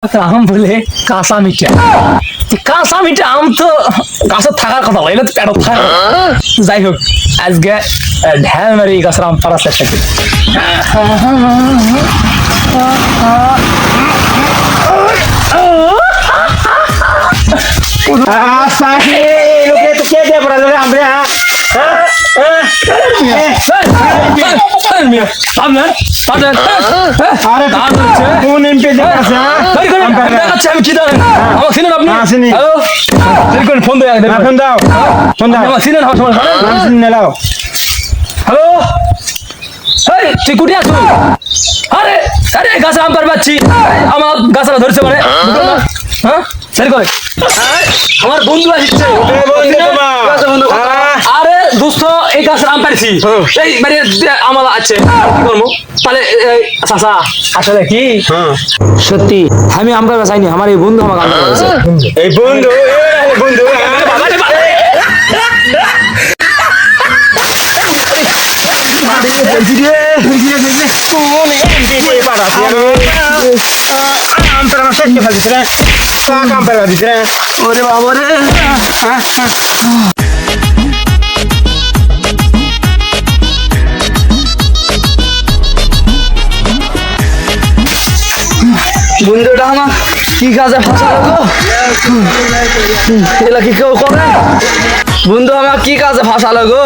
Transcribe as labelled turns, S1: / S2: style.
S1: আম বলে কাঁচা মিঠা কাঁচা মিঠা আম তো গাছে থাকার কথা বলে তো পেটত থাকে যাই হোক আজকে ঢ্যাল মারি গাছের আম পাড়ার চেষ্টা করি হ্যালো তুই কুটি আছো আরে আরে গাছে আম পারবাচ্ছি আমার গাছরা ধরছে মানে হ্যাঁ সরি করে আমার বন্ধু আসছে আরে দোস্ত এই গাছের আম পারছি এই মানে আমার আছে কি করবো তাহলে চাচা আসলে কি সত্যি আমি আম পারবা চাইনি আমার এই বন্ধু আমাকে আম পারছে
S2: এই বন্ধু বন্ধু
S1: ওরে বাবা রে বন্ধুটা আমার কি কাজে ফাঁসালো গো এলা কি কেউ করে বন্ধু আমার কি কাজে ফাঁসালো গো